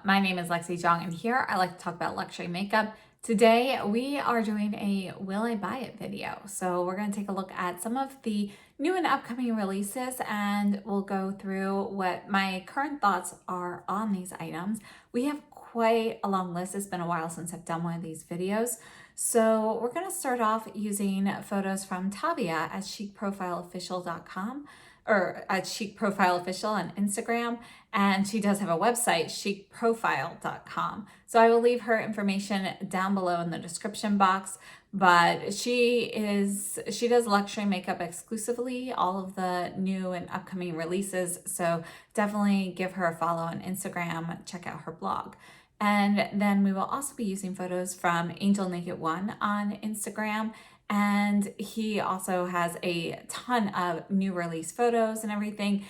My name is Lexi Zhang, and here I like to talk about luxury makeup. Today we are doing a will I buy it video. So we're going to take a look at some of the new and upcoming releases, and we'll go through what my current thoughts are on these items. We have quite a long list. It's been a while since I've done one of these videos. So we're going to start off using photos from Tavia at chicprofileofficial.com or at Chic Profile Official on Instagram, and she does have a website, chicprofile.com. So I will leave her information down below in the description box, but she does luxury makeup exclusively, all of the new and upcoming releases, so definitely give her a follow on Instagram, check out her blog. And then we will also be using photos from Angel Naked One on Instagram. And he also has a ton of new release photos and everything.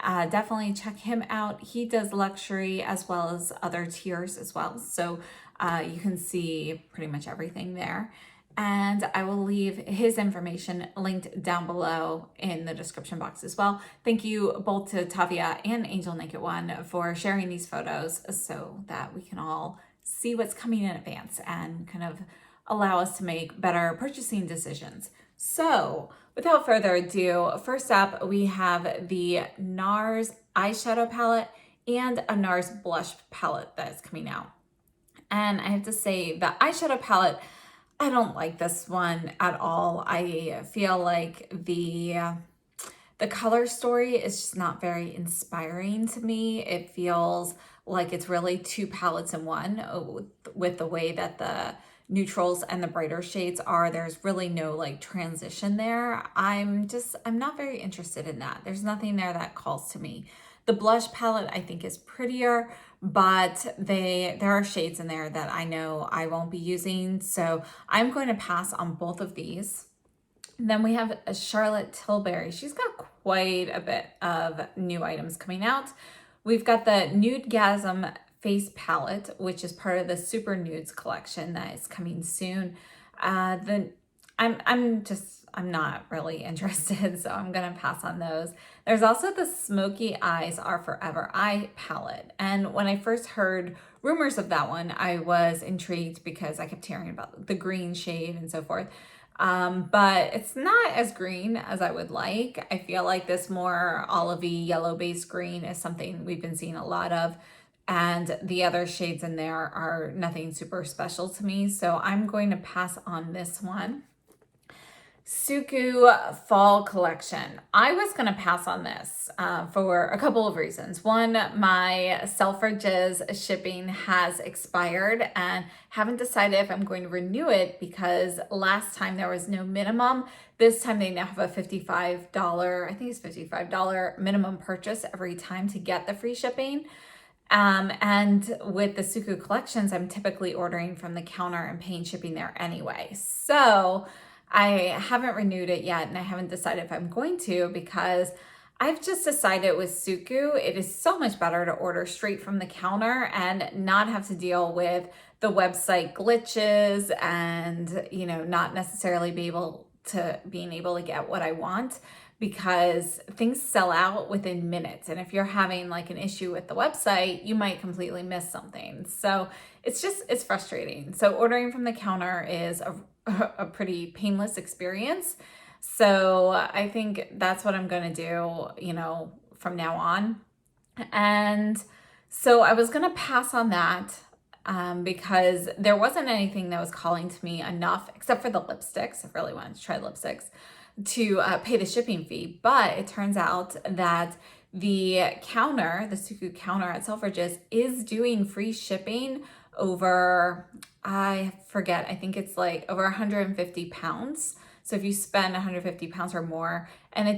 Definitely check him out. He does luxury as well as other tiers as well. So you can see pretty much everything there. And I will leave his information linked down below in the description box as well. Thank you both to Tavia and Angel Naked One for sharing these photos so that we can all see what's coming in advance and kind of allow us to make better purchasing decisions. So without further ado, first up we have the Nars eyeshadow palette and a Nars blush palette that is coming out. And I have to say the eyeshadow palette, I don't like this one at all. I feel like the color story is just not very inspiring to me. It feels like it's really two palettes in one with the way that the neutrals and the brighter shades are. There's really no like transition there. I'm not very interested in that. There's nothing there that calls to me. The blush palette I think is prettier, but there are shades in there that I know I won't be using. So I'm going to pass on both of these. And then we have a Charlotte Tilbury. She's got quite a bit of new items coming out. We've got the Nude Gasm face palette, which is part of the Super Nudes collection that is coming soon. I'm not really interested, so I'm gonna pass on those. There's also the Smoky Eyes Are Forever eye palette, and when I first heard rumors of that one, I was intrigued because I kept hearing about the green shade and so forth. But it's not as green as I would like. I feel like this more olivey yellow based green is something we've been seeing a lot of. And the other shades in there are nothing super special to me. So I'm going to pass on this one. Suku Fall Collection. I was going to pass on this for a couple of reasons. One, my Selfridges shipping has expired and haven't decided if I'm going to renew it because last time there was no minimum. This time they now have a $55, I think it's $55 minimum purchase every time to get the free shipping. And with the Suku collections, I'm typically ordering from the counter and paying shipping there anyway. So I haven't renewed it yet, and I haven't decided if I'm going to because I've just decided with Suku, it is so much better to order straight from the counter and not have to deal with the website glitches and, not necessarily being able to get what I want, because things sell out within minutes. And if you're having like an issue with the website, you might completely miss something. So it's frustrating. So ordering from the counter is a pretty painless experience. So I think that's what I'm going to do, from now on. And so I was going to pass on that because there wasn't anything that was calling to me enough, except for the lipsticks. I really wanted to try lipsticks to pay the shipping fee. But it turns out that the Suku counter at Selfridges is doing free shipping over, I forget, I think it's like over 150 pounds. So if you spend 150 pounds or more, and I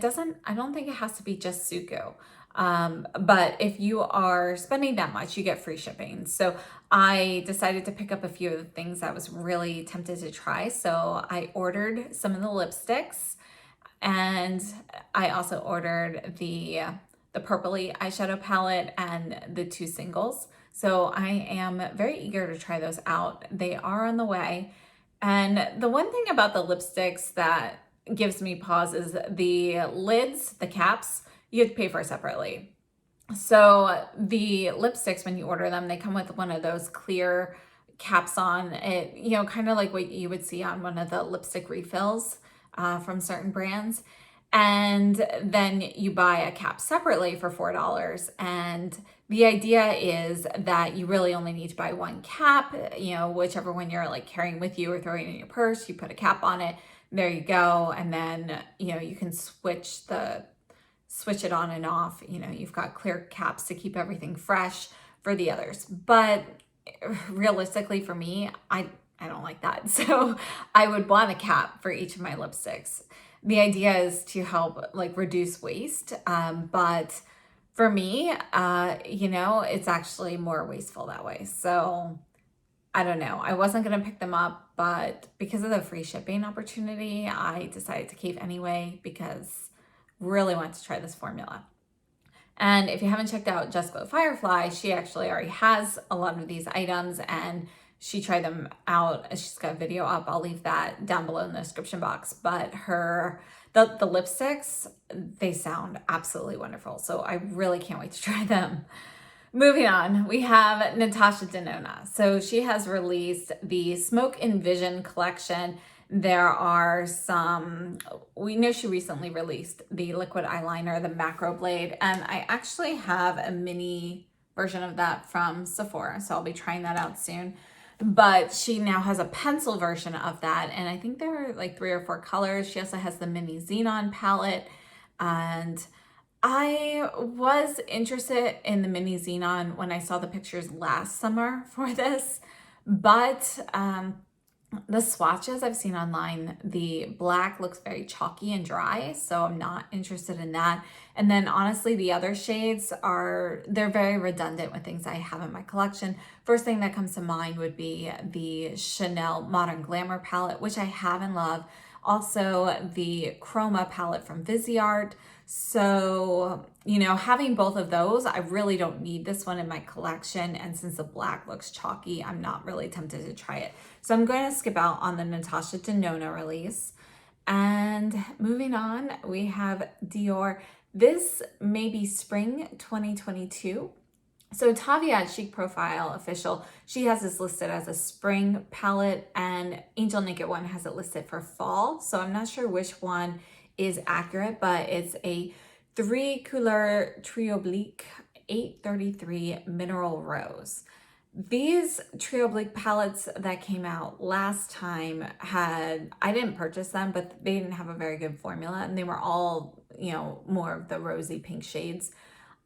don't think it has to be just Suku. But if you are spending that much, you get free shipping. So I decided to pick up a few of the things I was really tempted to try. So I ordered some of the lipsticks, and I also ordered the purpley eyeshadow palette and the two singles. So I am very eager to try those out. They are on the way. And the one thing about the lipsticks that gives me pause is the lids, the caps, you have to pay for separately. So the lipsticks, when you order them, they come with one of those clear caps on it, you know, kind of like what you would see on one of the lipstick refills from certain brands. And then you buy a cap separately for $4. And the idea is that you really only need to buy one cap, you know, whichever one you're like carrying with you or throwing in your purse, you put a cap on it. There you go. And then, you know, you can switch it on and off. You know, you've got clear caps to keep everything fresh for the others. But realistically for me, I don't like that. So I would want a cap for each of my lipsticks. The idea is to help like reduce waste. But for me, you know, it's actually more wasteful that way. So I don't know. I wasn't going to pick them up, but because of the free shipping opportunity, I decided to keep anyway because really want to try this formula. And if you haven't checked out Just Glow Firefly, she actually already has a lot of these items and she tried them out. She's got a video up. I'll leave that down below in the description box. But the lipsticks, they sound absolutely wonderful. So I really can't wait to try them. Moving on, we have Natasha Denona. So she has released the Smoke and Vision collection. There are some, we know she recently released the liquid eyeliner, the macro blade, and I actually have a mini version of that from Sephora, so I'll be trying that out soon. But she now has a pencil version of that, and I think there are like 3 or 4 colors. She also has the mini Xenon palette, and I was interested in the mini Xenon when I saw the pictures last summer for this, but the swatches I've seen online, the black looks very chalky and dry, so I'm not interested in that. And then honestly, the other shades they're very redundant with things I have in my collection. First thing that comes to mind would be the Chanel Modern Glamour palette, which I have and love. Also the Chroma palette from Viseart. So, you know, having both of those, I really don't need this one in my collection. And since the black looks chalky, I'm not really tempted to try it. So I'm going to skip out on the Natasha Denona release. And moving on, we have Dior. This may be spring 2022. So Tavia Chic Profile Official, she has this listed as a spring palette, and Angel Naked One has it listed for fall. So I'm not sure which one is accurate, but it's a 3 couleur trioblique 833 mineral rose. These trioblique palettes that came out last time I didn't purchase them, but they didn't have a very good formula, and they were all, you know, more of the rosy pink shades.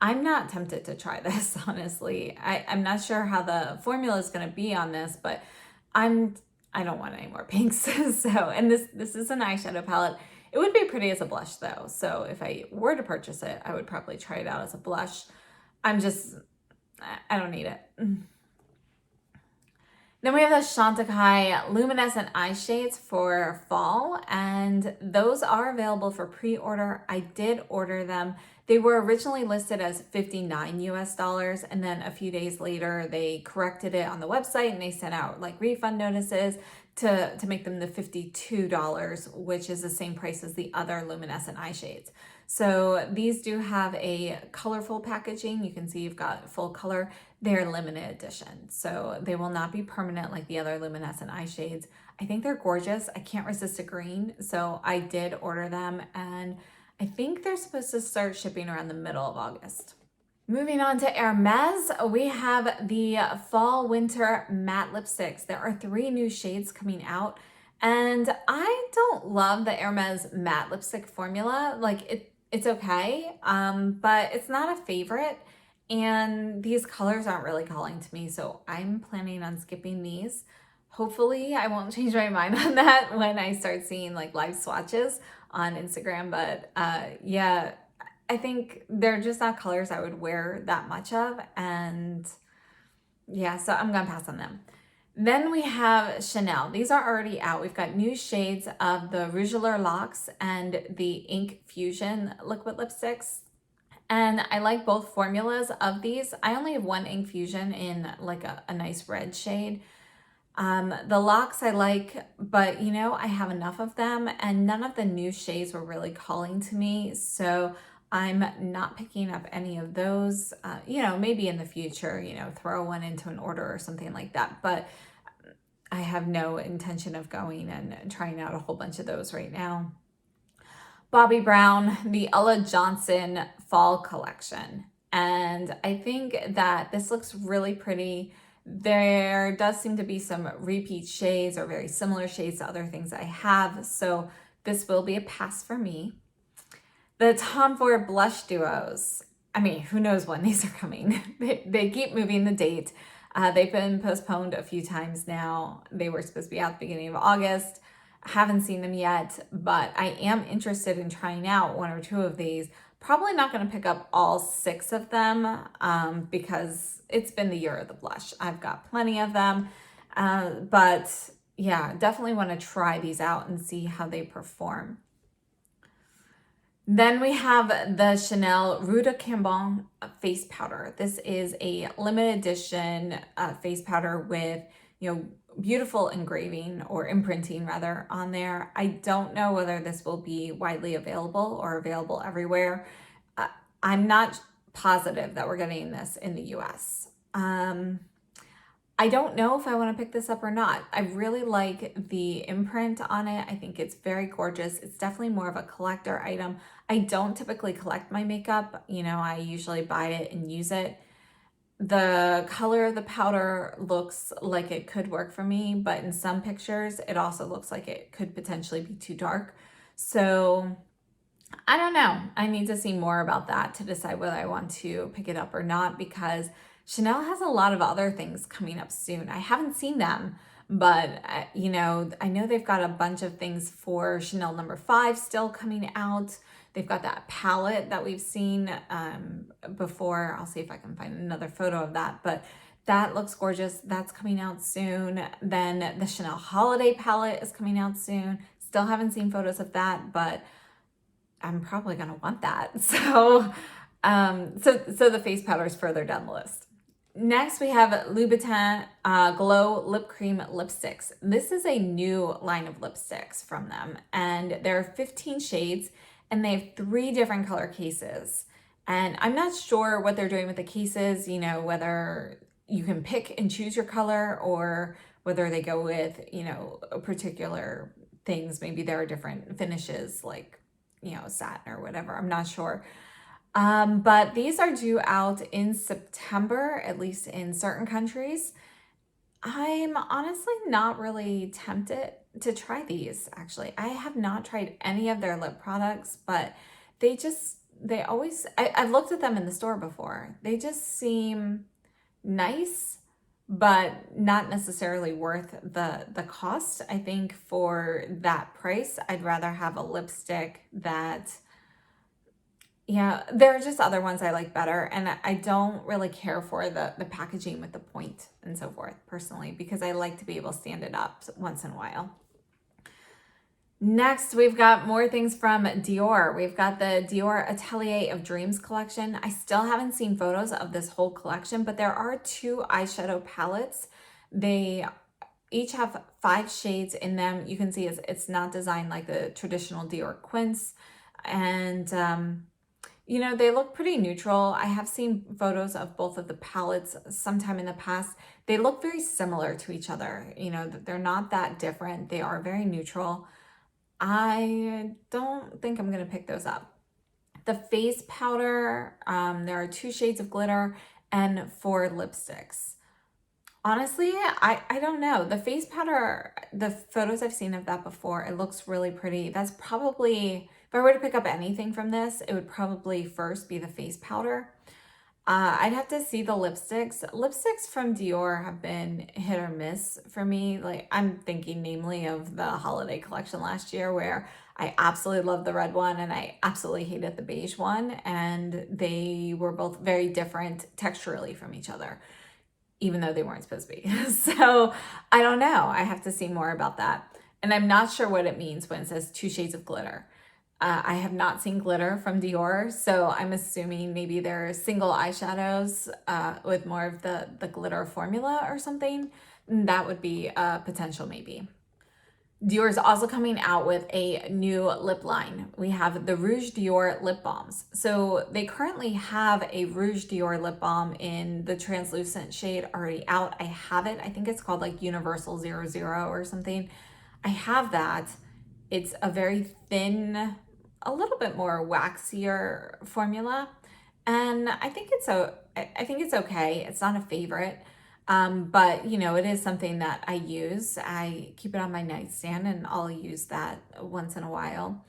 I'm not tempted to try this, honestly. I'm not sure how the formula is going to be on this, but I don't want any more pinks. So, and this is an eyeshadow palette. It would be pretty as a blush though. So if I were to purchase it, I would probably try it out as a blush. I don't need it. Then we have the Shantakai Luminescent Eye Shades for fall, and those are available for pre-order. I did order them. They were originally listed as $59 US, and then a few days later, they corrected it on the website and they sent out like refund notices to make them the $52, which is the same price as the other luminescent eye shades. So these do have a colorful packaging. You can see you've got full color. They're limited edition, so they will not be permanent like the other luminescent eye shades. I think they're gorgeous. I can't resist a green, so I did order them, and I think they're supposed to start shipping around the middle of August. Moving on to Hermes, we have the fall winter matte lipsticks. There are 3 new shades coming out, and I don't love the Hermes matte lipstick formula. Like it's okay, but it's not a favorite. And these colors aren't really calling to me, so I'm planning on skipping these. Hopefully I won't change my mind on that when I start seeing like live swatches on Instagram, but yeah, I think they're just not colors I would wear that much of, and yeah, so I'm gonna pass on them. Then we have Chanel. These are already out. We've got new shades of the Rouge Locks and the Ink Fusion liquid lipsticks. And I like both formulas of these. I only have 1 Ink Fusion in like a nice red shade. The locks I like, but you know, I have enough of them, and none of the new shades were really calling to me. So I'm not picking up any of those, maybe in the future, throw one into an order or something like that. But I have no intention of going and trying out a whole bunch of those right now. Bobbi Brown, the Ella Johnson Fall Collection. And I think that this looks really pretty. There does seem to be some repeat shades or very similar shades to other things I have. So this will be a pass for me. The Tom Ford blush duos. I mean, who knows when these are coming. They keep moving the date. They've been postponed a few times now. They were supposed to be out the beginning of August. I haven't seen them yet, but I am interested in trying out one or two of these. Probably not going to pick up all 6 of them because it's been the year of the blush. I've got plenty of them, but yeah, definitely want to try these out and see how they perform. Then we have the Chanel Rue de Cambon face powder. This is a limited edition face powder with, beautiful engraving or imprinting rather on there. I don't know whether this will be widely available or available everywhere. I'm not positive that we're getting this in the US. I don't know if I want to pick this up or not. I really like the imprint on it. I think it's very gorgeous. It's definitely more of a collector item. I don't typically collect my makeup. I usually buy it and use it. The color of the powder looks like it could work for me, but in some pictures, it also looks like it could potentially be too dark. So I don't know. I need to see more about that to decide whether I want to pick it up or not, because Chanel has a lot of other things coming up soon. I haven't seen them, but I know they've got a bunch of things for Chanel No. 5 still coming out. They've got that palette that we've seen before. I'll see if I can find another photo of that, but that looks gorgeous. That's coming out soon. Then the Chanel Holiday palette is coming out soon. Still haven't seen photos of that, but I'm probably gonna want that. So the face powder is further down the list. Next, we have Louboutin Glow Lip Cream Lipsticks. This is a new line of lipsticks from them, and there are 15 shades, and they have 3 different color cases. And I'm not sure what they're doing with the cases, whether you can pick and choose your color or whether they go with, particular things. Maybe there are different finishes like, satin or whatever. I'm not sure. But these are due out in September, at least in certain countries. I'm honestly not really tempted to try these, actually. I have not tried any of their lip products, but I've looked at them in the store before. They just seem nice, but not necessarily worth the cost. I think for that price, I'd rather have a lipstick that... Yeah, there are just other ones I like better, and I don't really care for the packaging with the point and so forth, personally, because I like to be able to stand it up once in a while. Next, we've got more things from Dior. We've got the Dior Atelier of Dreams collection. I still haven't seen photos of this whole collection, but there are 2 eyeshadow palettes. They each have 5 shades in them. You can see it's not designed like the traditional Dior quince, and they look pretty neutral. I have seen photos of both of the palettes sometime in the past. They look very similar to each other. They're not that different. They are very neutral. I don't think I'm going to pick those up. The face powder, there are 2 shades of glitter and 4 lipsticks. Honestly, I don't know. The face powder, the photos I've seen of that before, it looks really pretty. That's probably, if I were to pick up anything from this, it would probably first be the face powder. I'd have to see the lipsticks. Lipsticks from Dior have been hit or miss for me. Like, I'm thinking namely of the holiday collection last year, where I absolutely loved the red one and I absolutely hated the beige one. And they were both very different texturally from each other, even though they weren't supposed to be. So I don't know. I have to see more about that. And I'm not sure what it means when it says 2 shades of glitter. I have not seen glitter from Dior, so I'm assuming maybe they're single eyeshadows with more of the glitter formula or something. That would be a potential maybe. Dior is also coming out with a new lip line. We have the Rouge Dior lip balms. So they currently have a Rouge Dior lip balm in the translucent shade already out. I have it. I think it's called like Universal 00 or something. I have that. It's a very thin, a little bit more waxier formula. And I think it's okay. It's not a favorite. But you know, it is something that I use. I keep it on my nightstand and I'll use that once in a while.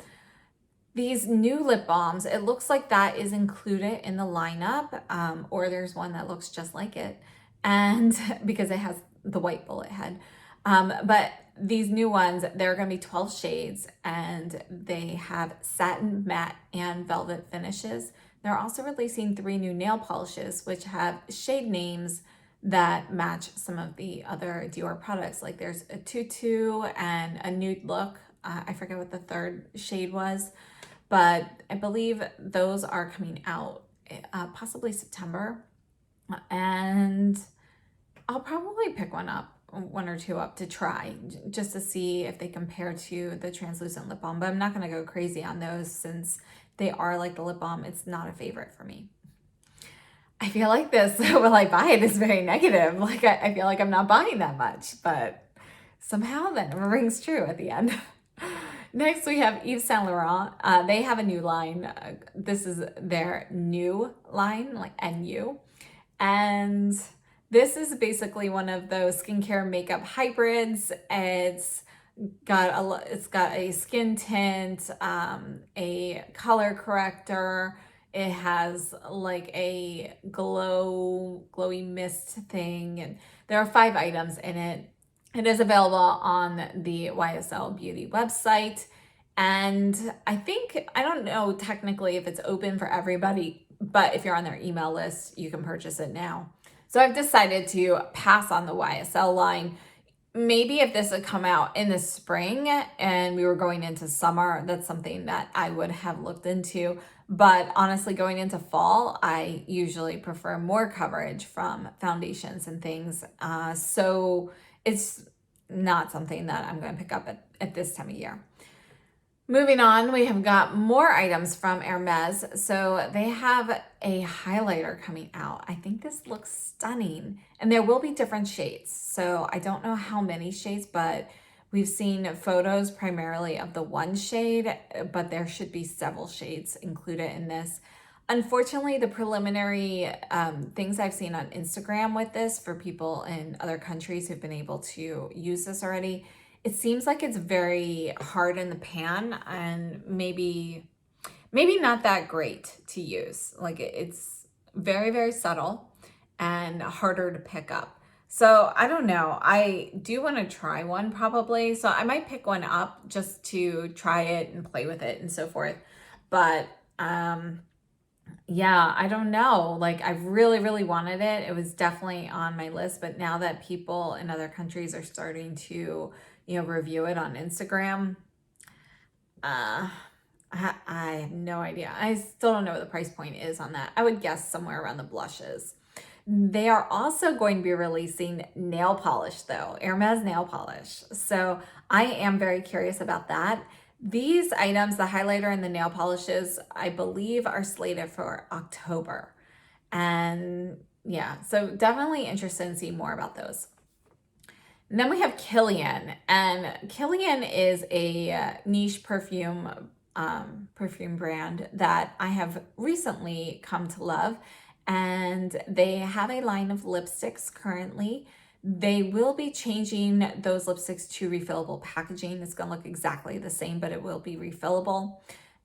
These new lip balms, it looks like that is included in the lineup, or there's one that looks just like it, and because it has the white bullet head. But these new ones, they're going to be 12 shades, and they have satin, matte, and velvet finishes. They're also releasing 3 new nail polishes, which have shade names that match some of the other Dior products. Like there's a tutu and a nude look. I forget what the third shade was, but I believe those are coming out possibly September. And I'll probably pick one or two up to try, just to see if they compare to the translucent lip balm. But I'm not going to go crazy on those since they are like the lip balm. It's not a favorite for me. I feel like this, will I buy it, is very negative. Like I feel like I'm not buying that much, but somehow that rings true at the end. Next, we have Yves Saint Laurent. They have a new line. This is their new line, like NU. And this is basically one of those skincare makeup hybrids. It's got a skin tint, a color corrector. It has like a glowy mist thing, and there are 5 items in it. It is available on the YSL Beauty website, and I don't know technically if it's open for everybody, but if you're on their email list, you can purchase it now. So I've decided to pass on the YSL line. Maybe if this had come out in the spring and we were going into summer, that's something that I would have looked into. But honestly, going into fall, I usually prefer more coverage from foundations and things. So it's not something that I'm going to pick up at this time of year. Moving on, we have got more items from Hermes. So they have a highlighter coming out. I think this looks stunning, and there will be different shades. So I don't know how many shades, but we've seen photos primarily of the one shade, but there should be several shades included in this. Unfortunately, the preliminary things I've seen on Instagram with this for people in other countries who've been able to use this already, it seems like it's very hard in the pan and maybe not that great to use. Like it's very, very subtle and harder to pick up. So I don't know. I do want to try one probably. So I might pick one up just to try it and play with it and so forth. But yeah, I don't know. Like I really, really wanted it. It was definitely on my list. But now that people in other countries are starting to, review it on Instagram, I have no idea. I still don't know what the price point is on that. I would guess somewhere around the blushes. They are also going to be releasing nail polish though, Hermes nail polish. So I am very curious about that. These items, the highlighter and the nail polishes, I believe are slated for October. And yeah, so definitely interested in seeing more about those. And then we have Kilian, and Kilian is a niche perfume brand that I have recently come to love, and they have a line of lipsticks currently. They will be changing those lipsticks to refillable packaging. It's going to look exactly the same, but it will be refillable.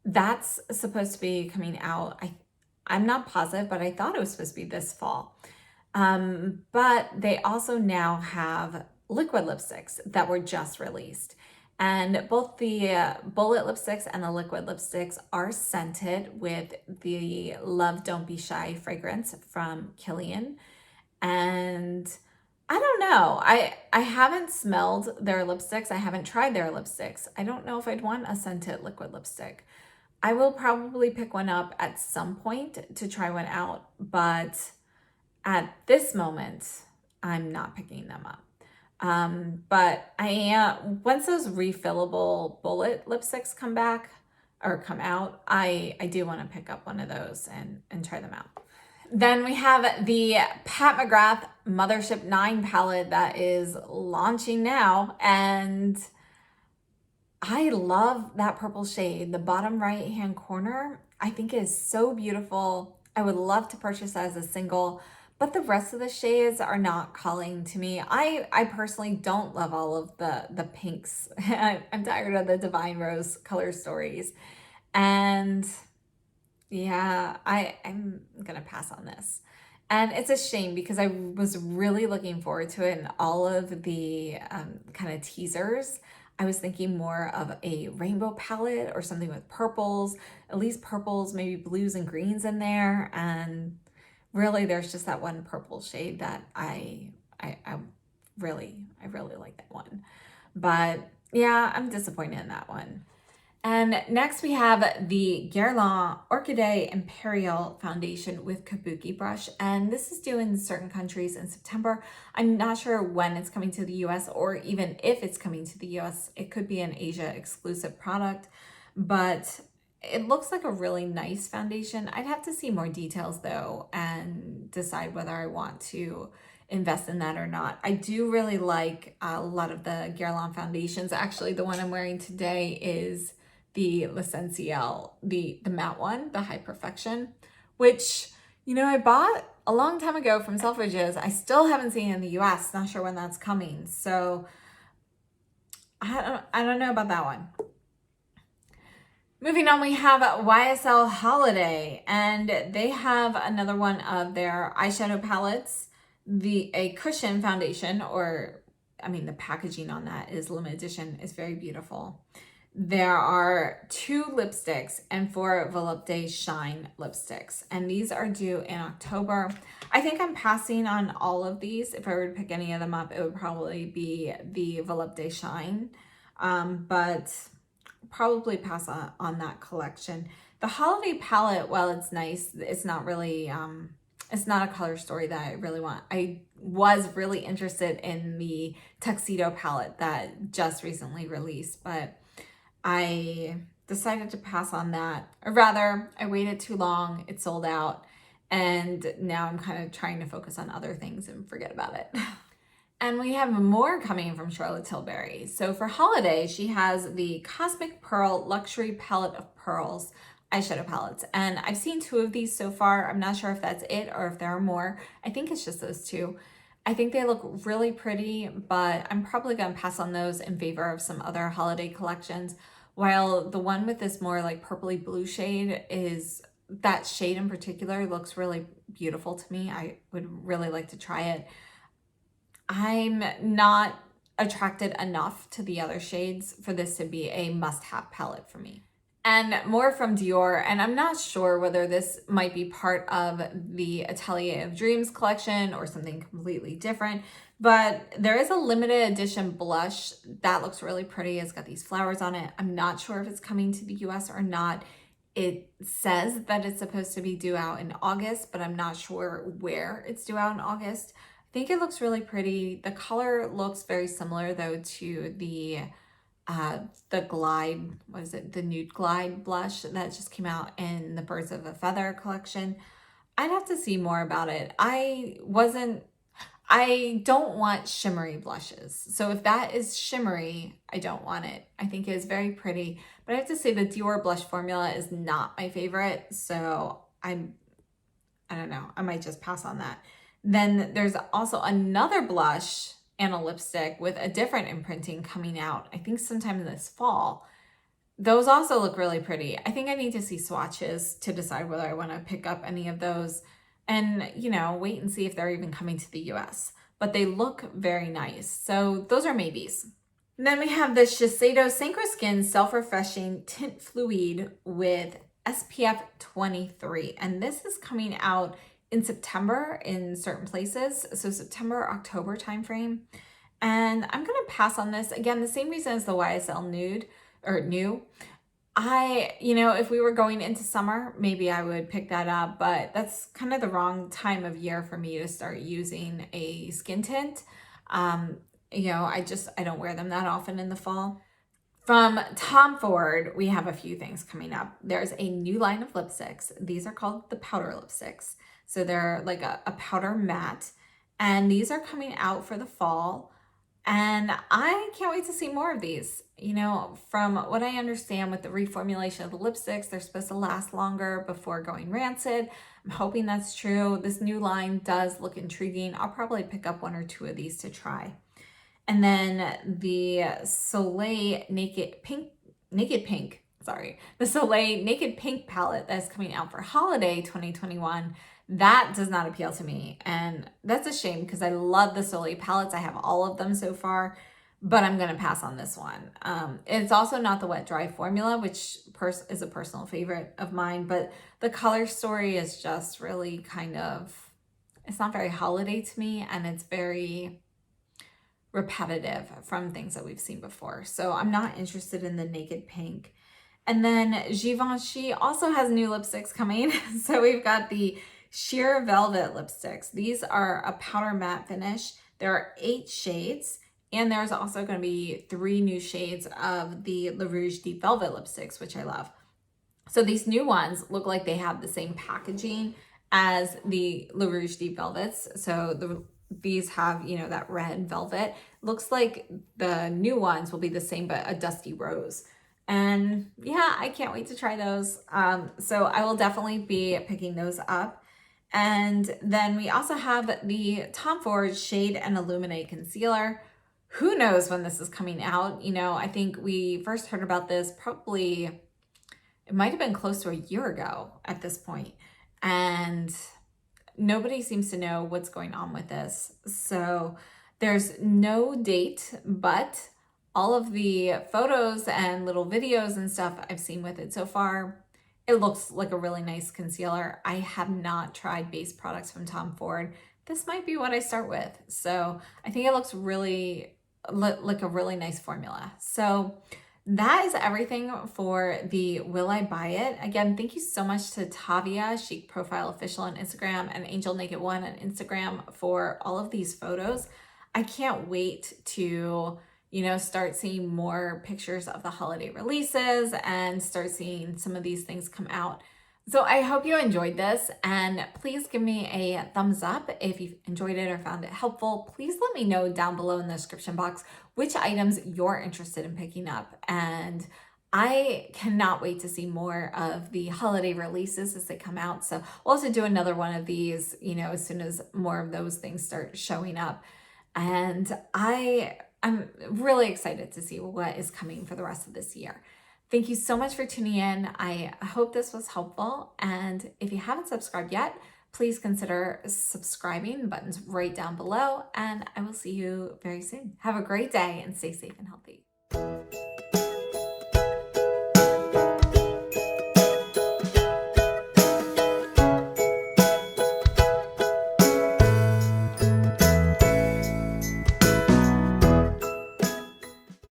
That's supposed to be coming out. I'm not positive, but I thought it was supposed to be this fall. But they also now have liquid lipsticks that were just released. And both the bullet lipsticks and the liquid lipsticks are scented with the Love Don't Be Shy fragrance from Kilian. And I don't know. I haven't smelled their lipsticks. I haven't tried their lipsticks. I don't know if I'd want a scented liquid lipstick. I will probably pick one up at some point to try one out, but at this moment, I'm not picking them up. But I am, once those refillable bullet lipsticks come back or come out, I do want to pick up one of those and try them out. Then we have the Pat McGrath Mothership 9 palette that is launching now, and I love that purple shade. The bottom right hand corner, I think it is so beautiful. I would love to purchase that as a single, but the rest of the shades are not calling to me. I personally don't love all of the pinks. I'm tired of the Divine Rose color stories. And yeah, I'm gonna pass on this. And it's a shame because I was really looking forward to it in all of the kind of teasers. I was thinking more of a rainbow palette or something with purples, at least purples, maybe blues and greens in there. And really there's just that one purple shade that I really like that one. But yeah, I'm disappointed in that one. And next we have the Guerlain Orchidee Imperial Foundation with Kabuki brush. And this is due in certain countries in September. I'm not sure when it's coming to the US or even if it's coming to the US. It could be an Asia exclusive product, but it looks like a really nice foundation. I'd have to see more details though and decide whether I want to invest in that or not. I do really like a lot of the Guerlain foundations. Actually, the one I'm wearing today is the L'Essentiel, the matte one, the High Perfection, which, you know, I bought a long time ago from Selfridges. I still haven't seen it in the US. Not sure when that's coming. So I don't know about that one. Moving on, we have YSL Holiday, and they have another one of their eyeshadow palettes, a cushion foundation, or I mean, the packaging on that is limited edition, is very beautiful. There are 2 lipsticks and 4 Volupté Shine lipsticks, and these are due in October. I think I'm passing on all of these. If I were to pick any of them up, it would probably be the Volupté Shine, but probably pass on that collection. The holiday palette, while it's nice, it's not really, it's not a color story that I really want. I was really interested in the tuxedo palette that just recently released, but I decided to pass on that. Or rather, I waited too long, it sold out, and now I'm kind of trying to focus on other things and forget about it. And we have more coming from Charlotte Tilbury. So for holiday, she has the Cosmic Pearl Luxury Palette of Pearls eyeshadow palettes. And I've seen 2 of these so far. I'm not sure if that's it or if there are more. I think it's just those 2. I think they look really pretty, but I'm probably gonna pass on those in favor of some other holiday collections. While the one with this more like purpley blue shade that shade in particular looks really beautiful to me. I would really like to try it. I'm not attracted enough to the other shades for this to be a must-have palette for me. And more from Dior, and I'm not sure whether this might be part of the Atelier of Dreams collection or something completely different, but there is a limited edition blush that looks really pretty. It's got these flowers on it. I'm not sure if it's coming to the US or not. It says that it's supposed to be due out in August, but I'm not sure where it's due out in August. I think it looks really pretty. The color looks very similar though to the Glide, what is it? The Nude Glide blush that just came out in the Birds of a Feather collection. I'd have to see more about it. I don't want shimmery blushes. So if that is shimmery, I don't want it. I think it is very pretty, but I have to say the Dior blush formula is not my favorite. So I don't know. I might just pass on that. Then there's also another blush and a lipstick with a different imprinting coming out, I think sometime this fall. Those also look really pretty. I think I need to see swatches to decide whether I want to pick up any of those and, you know, wait and see if they're even coming to the US. But they look very nice. So those are maybes. And then we have the Shiseido Synchro Skin Self-Refreshing Tint Fluid with SPF 23. And this is coming out in September in certain places. So September, October timeframe. And I'm gonna pass on this. Again, the same reason as the YSL Nude or New. If we were going into summer, maybe I would pick that up, but that's kind of the wrong time of year for me to start using a skin tint. You know, I don't wear them that often in the fall. From Tom Ford, we have a few things coming up. There's a new line of lipsticks. These are called the powder lipsticks. So they're like a powder matte, and these are coming out for the fall. And I can't wait to see more of these. You know, from what I understand with the reformulation of the lipsticks, they're supposed to last longer before going rancid. I'm hoping that's true. This new line does look intriguing. I'll probably pick up one or two of these to try. And then the Soleil Naked Pink, the Soleil Naked Pink palette that's coming out for holiday 2021, that does not appeal to me. And that's a shame because I love the Soleil palettes. I have all of them so far, but I'm going to pass on this one. It's also not the wet dry formula, which is a personal favorite of mine, but the color story is just really kind of, it's not very holiday to me, and it's very repetitive from things that we've seen before. So I'm not interested in the Naked Pink. And then Givenchy also has new lipsticks coming. So we've got the Sheer Velvet lipsticks. These are a powder matte finish. There are 8 shades, and there's also going to be 3 new shades of the Le Rouge Deep Velvet lipsticks, which I love. So these new ones look like they have the same packaging as the Le Rouge Deep Velvets. So these have, you know, that red velvet. Looks like the new ones will be the same, but a dusty rose. And yeah, I can't wait to try those. So I will definitely be picking those up. And then we also have the Tom Ford Shade and Illuminate Concealer. Who knows when this is coming out? You know, I think we first heard about this probably, it might have been close to a year ago at this point. And nobody seems to know what's going on with this. So there's no date, but all of the photos and little videos and stuff I've seen with it so far, it looks like a really nice concealer. I have not tried base products from Tom Ford. This might be what I start with. So I think it looks really like a really nice formula. So that is everything for the Will I Buy It? Again, thank you so much to Tavia, Chic Profile Official on Instagram, and Angel Naked One on Instagram for all of these photos. I can't wait to, you know, start seeing more pictures of the holiday releases and start seeing some of these things come out. So I hope you enjoyed this, and please give me a thumbs up if you've enjoyed it or found it helpful. Please let me know down below in the description box which items you're interested in picking up. And I cannot wait to see more of the holiday releases as they come out. So we'll also do another one of these, you know, as soon as more of those things start showing up. And I'm really excited to see what is coming for the rest of this year. Thank you so much for tuning in. I hope this was helpful. And if you haven't subscribed yet, please consider subscribing. The button's right down below. And I will see you very soon. Have a great day and stay safe and healthy.